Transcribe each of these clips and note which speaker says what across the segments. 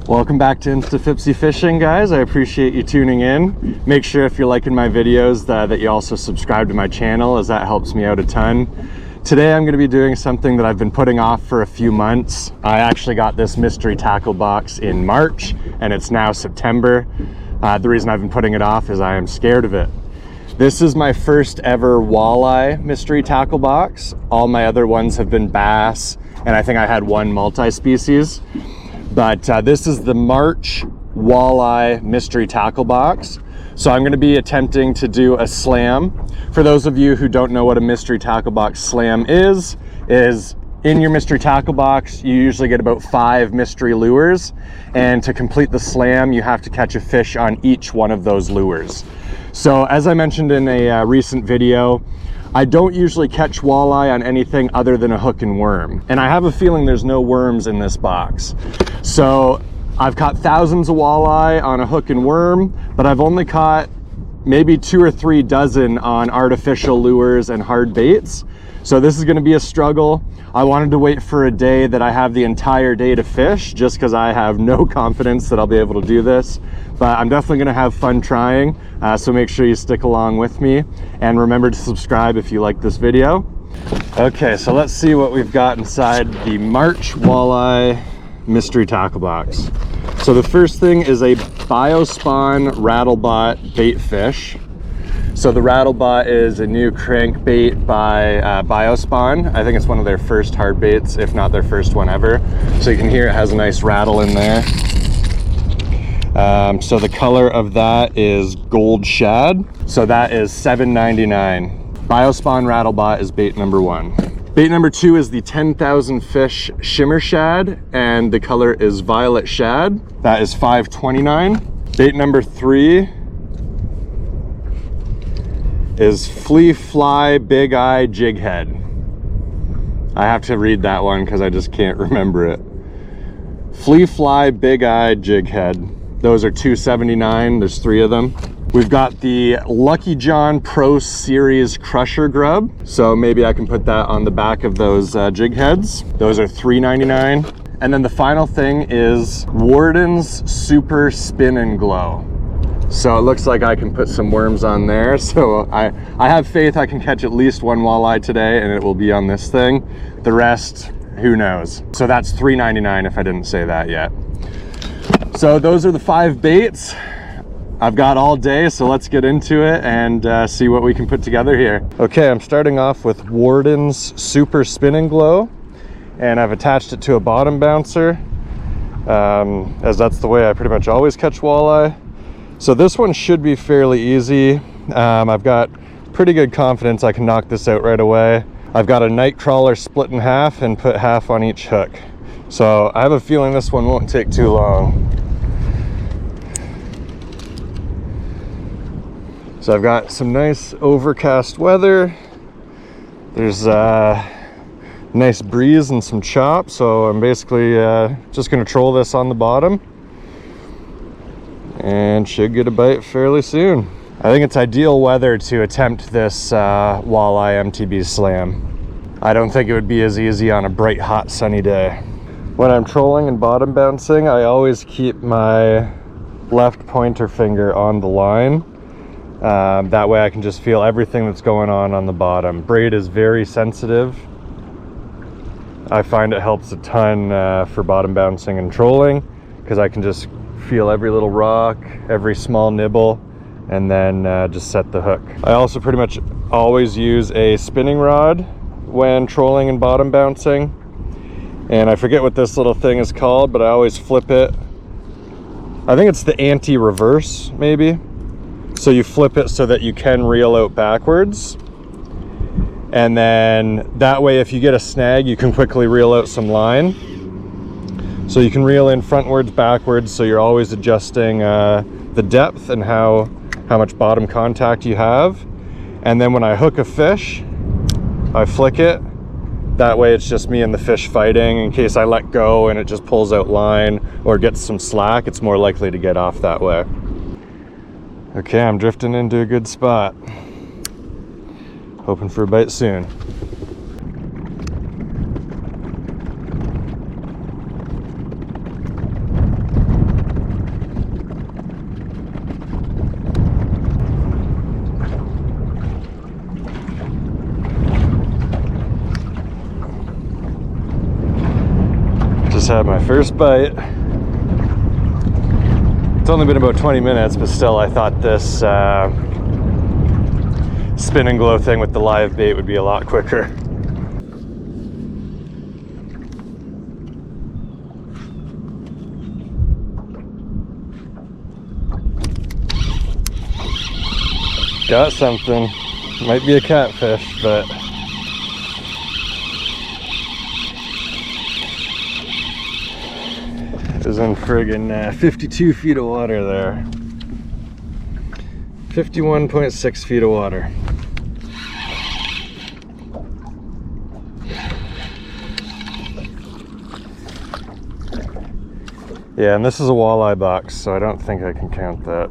Speaker 1: Welcome back to InstaPhippsyFishing, guys. I appreciate you tuning in. Make sure if you're liking my videos that you also subscribe to my channel, as that helps me out a ton. Today I'm going to be doing something that I've been putting off for a few months. I actually got this mystery tackle box in March and it's now September. The reason I've been putting it off is I am scared of it. This is my first ever walleye mystery tackle box. All my other ones have been bass, and I think I had one multi-species. But this is the March walleye mystery tackle box. So I'm going to be attempting to do a slam. For those of you who don't know what a mystery tackle box slam is in your mystery tackle box, you usually get about 5 mystery lures. And to complete the slam, you have to catch a fish on each one of those lures. So as I mentioned in a recent video, I don't usually catch walleye on anything other than a hook and worm. And I have a feeling there's no worms in this box. So I've caught thousands of walleye on a hook and worm, but I've only caught maybe 2 or 3 dozen on artificial lures and hard baits. So this is gonna be a struggle. I wanted to wait for a day that I have the entire day to fish, just because I have no confidence that I'll be able to do this. But I'm definitely gonna have fun trying, so make sure you stick along with me. And remember to subscribe if you like this video. Okay, so let's see what we've got inside the March walleye mystery tackle box. So the first thing is a Biospawn Rattlebot bait fish. So the Rattlebot is a new crankbait by Biospawn. I think it's one of their first hard baits, if not their first one ever. So you can hear it has a nice rattle in there. So the color of that is gold shad. So that is $7.99. Biospawn Rattlebot is bait number 1. Bait number 2 is the 10,000 Fish Shimmer Shad, and the color is violet shad. That is $5.29. Bait number 3 is Flea Fly Big Eye Jig Head. I have to read that one because I just can't remember it. Flea Fly Big Eye Jig Head. Those are $2.79. There's 3 of them. We've got the Lucky John Pro Series Crusher Grub. So maybe I can put that on the back of those jig heads. Those are $3.99. And then the final thing is Warden's Super Spin and Glow. So it looks like I can put some worms on there. So I have faith I can catch at least 1 walleye today, and it will be on this thing. The rest, who knows? So that's $3.99 if I didn't say that yet. So those are the 5 baits. I've got all day, so let's get into it and see what we can put together here. Okay, I'm starting off with Warden's Super Spin and Glow, and I've attached it to a bottom bouncer, as that's the way I pretty much always catch walleye. So this one should be fairly easy. I've got pretty good confidence I can knock this out right away. I've got a night crawler split in half and put half on each hook. So I have a feeling this one won't take too long. So I've got some nice overcast weather. There's a nice breeze and some chop. So I'm basically just gonna troll this on the bottom and should get a bite fairly soon. I think it's ideal weather to attempt this Walleye MTB slam. I don't think it would be as easy on a bright, hot, sunny day. When I'm trolling and bottom bouncing, I always keep my left pointer finger on the line. That way I can just feel everything that's going on the bottom. Braid is very sensitive. I find it helps a ton for bottom bouncing and trolling, because I can just feel every little rock, every small nibble, and then just set the hook. I also pretty much always use a spinning rod when trolling and bottom bouncing. And I forget what this little thing is called, but I always flip it. I think it's the anti-reverse, maybe. So you flip it so that you can reel out backwards. And then that way, if you get a snag, you can quickly reel out some line. So you can reel in frontwards, backwards, so you're always adjusting the depth and how much bottom contact you have. And then when I hook a fish, I flick it. That way it's just me and the fish fighting. In case I let go and it just pulls out line or gets some slack, it's more likely to get off that way. Okay, I'm drifting into a good spot. Hoping for a bite soon. had my first bite. It's only been about 20 minutes, but still I thought this spin and glow thing with the live bait would be a lot quicker. Got something. Might be a catfish, but it was in friggin' 52 feet of water there. 51.6 feet of water. Yeah, and this is a walleye box, so I don't think I can count that.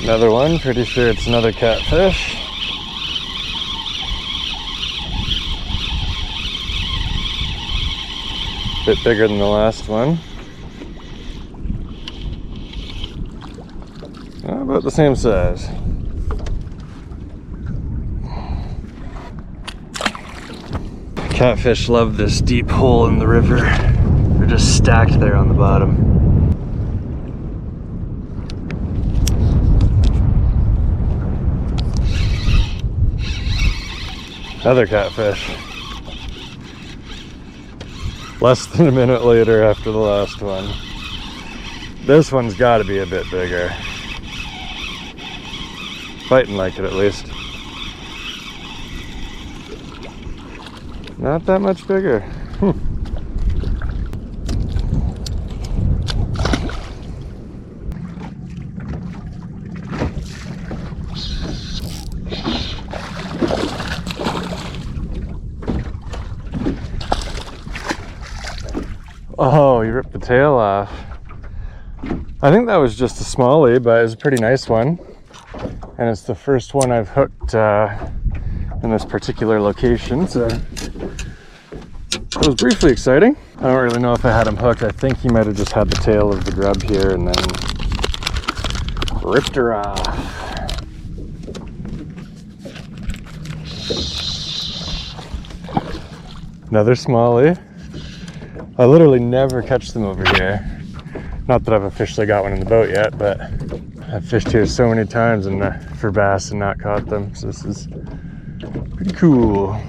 Speaker 1: Another one, pretty sure it's another catfish. Bit bigger than the last one. About the same size. Catfish love this deep hole in the river. They're just stacked there on the bottom. Another catfish. Less than a minute later after the last one. This one's got to be a bit bigger. Fighting like it at least. Not that much bigger. Oh, you ripped the tail off. I think that was just a smallie, but it was a pretty nice one. And it's the first one I've hooked in this particular location, so it was briefly exciting. I don't really know if I had him hooked. I think he might have just had the tail of the grub here and then ripped her off. Another smallie. I literally never catch them over here. Not that I've officially got one in the boat yet, but I've fished here so many times and for bass and not caught them, so this is pretty cool.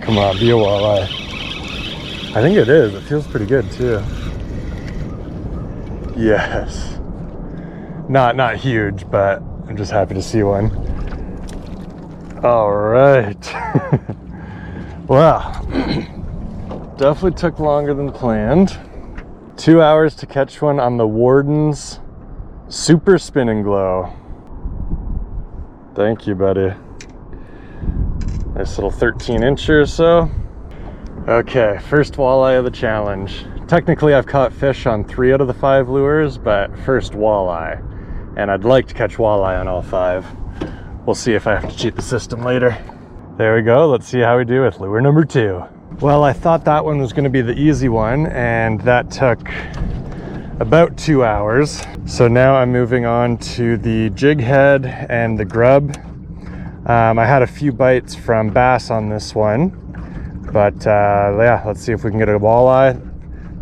Speaker 1: Come on, be a walleye. I think it is. It feels pretty good too. Yes. Not huge, but I'm just happy to see one. All right. Well, definitely took longer than planned. 2 hours to catch one on the Warden's Super Spin and Glow. Thank you, buddy. Nice little 13-incher or so. Okay, first walleye of the challenge. Technically, I've caught fish on 3 out of the 5 lures, but first walleye. And I'd like to catch walleye on all 5. We'll see if I have to cheat the system later. There we go. Let's see how we do with lure number 2. Well, I thought that one was going to be the easy one, and that took about 2 hours. So now I'm moving on to the jig head and the grub. I had a few bites from bass on this one, but yeah, let's see if we can get a walleye.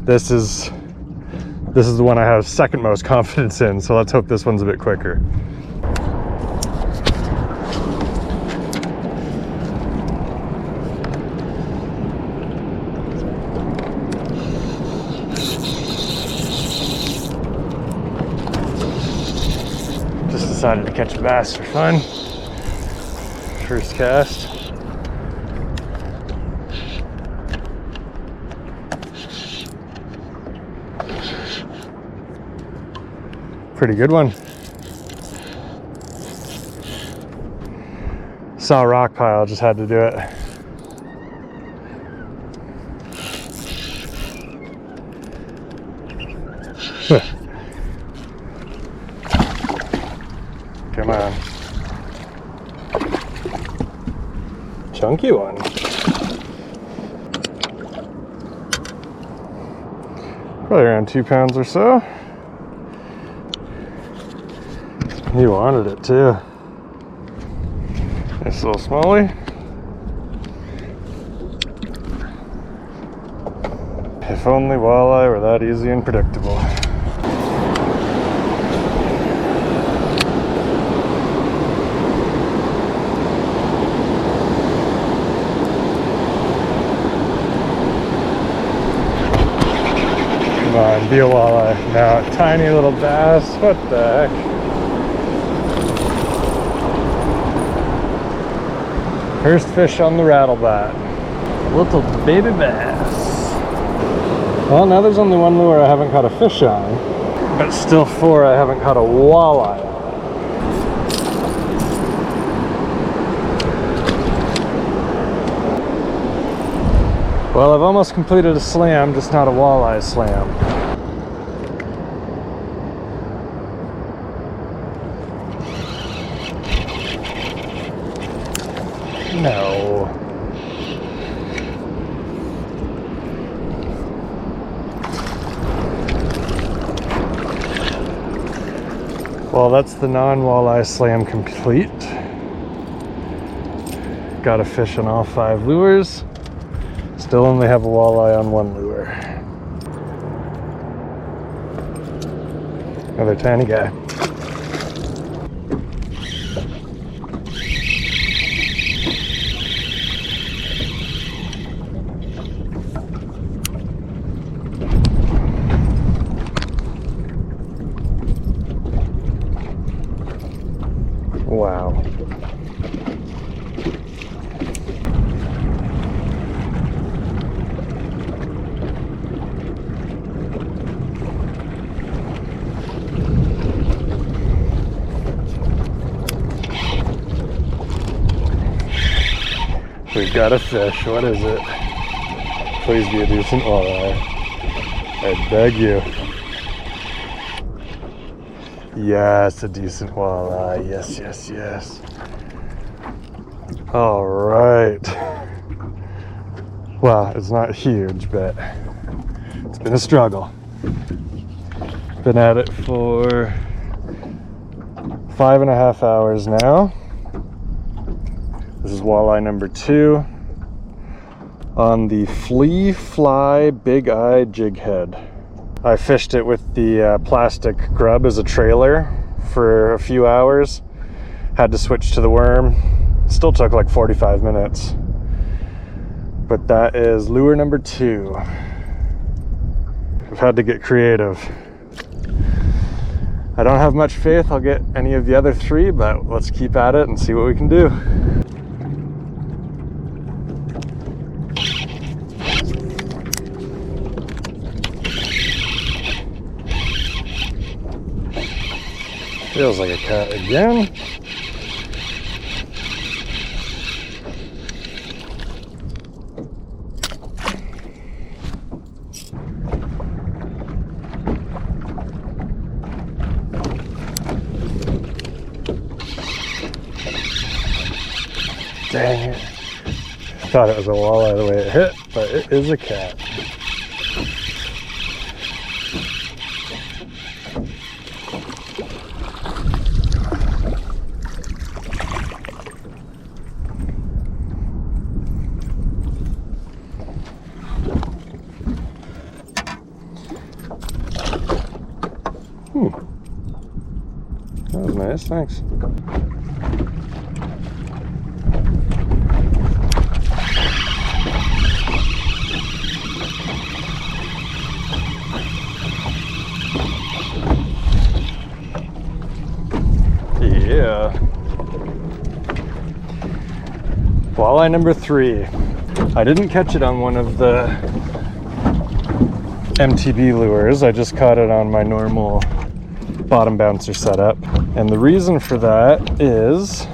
Speaker 1: This is the one I have second most confidence in, so let's hope this one's a bit quicker. Just decided to catch a bass for fun. First cast. Pretty good one. Saw a rock pile, just had to do it. Come on. Chunky one. Probably around 2 pounds or so. He wanted it too. Nice little smallie. If only walleye were that easy and predictable. Come on, be a walleye. No, tiny little bass. What the heck? First fish on the rattle bat. Little baby bass. Well, now there's only one lure I haven't caught a fish on, but still 4 I haven't caught a walleye on. Well, I've almost completed a slam, just not a walleye slam. No. Well, that's the non-walleye slam complete. Got a fish on all 5 lures. Still only have a walleye on 1 lure. Another tiny guy. Wow. We've got a fish. What is it? Please be a decent walleye. I beg you. Yes, a decent walleye. Yes, yes, yes. All right. Well, it's not huge, but it's been a struggle. Been at it for 5.5 hours now. This is walleye number 2 on the flea fly big eye jig head. I fished it with the plastic grub as a trailer for a few hours. Had to switch to the worm. Still took like 45 minutes. But that is lure number 2. I've had to get creative. I don't have much faith I'll get any of the other 3, but let's keep at it and see what we can do. Feels like a cat again. Dang it. Thought it was a walleye the way it hit, but it is a cat. That was nice, thanks. Yeah. Walleye number 3. I didn't catch it on one of the MTB lures. I just caught it on my normal bottom bouncer setup. And the reason for that is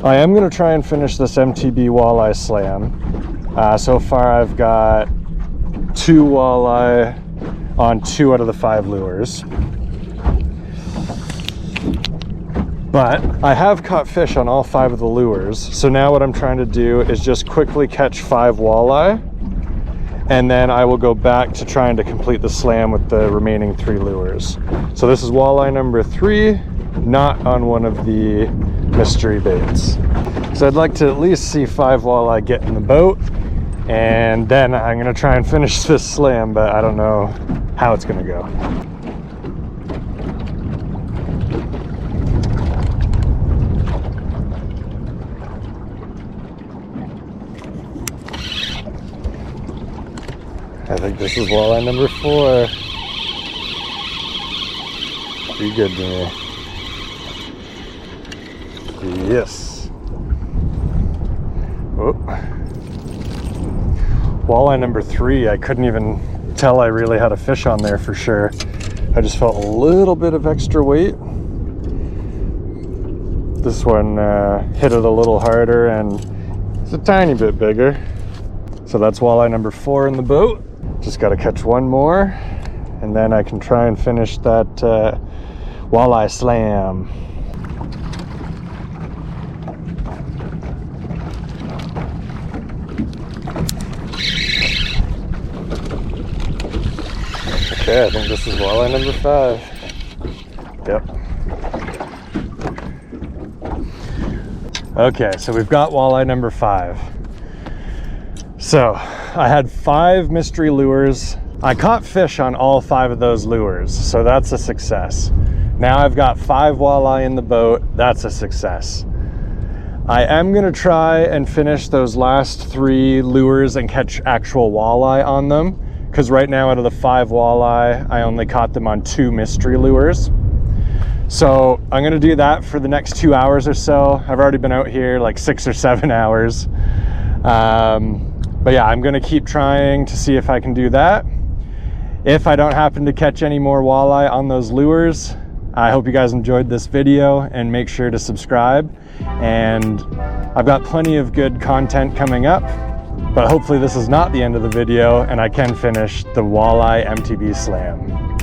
Speaker 1: I am going to try and finish this MTB walleye slam. So far I've got 2 walleye on 2 out of the 5 lures. But I have caught fish on all 5 of the lures. So now what I'm trying to do is just quickly catch 5 walleye. And then I will go back to trying to complete the slam with the remaining 3 lures. So this is walleye number 3, not on one of the mystery baits. So I'd like to at least see 5 walleye get in the boat, and then I'm gonna try and finish this slam, but I don't know how it's gonna go. I think this is walleye number 4. Be good to me. Yes. Oh. Walleye number 3. I couldn't even tell I really had a fish on there for sure. I just felt a little bit of extra weight. This one hit it a little harder and it's a tiny bit bigger. So that's walleye number 4 in the boat. Just got to catch one more and then I can try and finish that walleye slam. Okay, I think this is walleye number 5. Yep. Okay, so we've got walleye number 5. So I had 5 mystery lures. I caught fish on all 5 of those lures, so that's a success. Now I've got 5 walleye in the boat. That's a success. I am gonna try and finish those last 3 lures and catch actual walleye on them, because right now out of the 5 walleye, I only caught them on 2 mystery lures. So I'm gonna do that for the next 2 hours or so. I've already been out here like 6 or 7 hours. But yeah, I'm gonna keep trying to see if I can do that. If I don't happen to catch any more walleye on those lures, I hope you guys enjoyed this video and make sure to subscribe. And I've got plenty of good content coming up, but hopefully this is not the end of the video and I can finish the walleye MTB slam.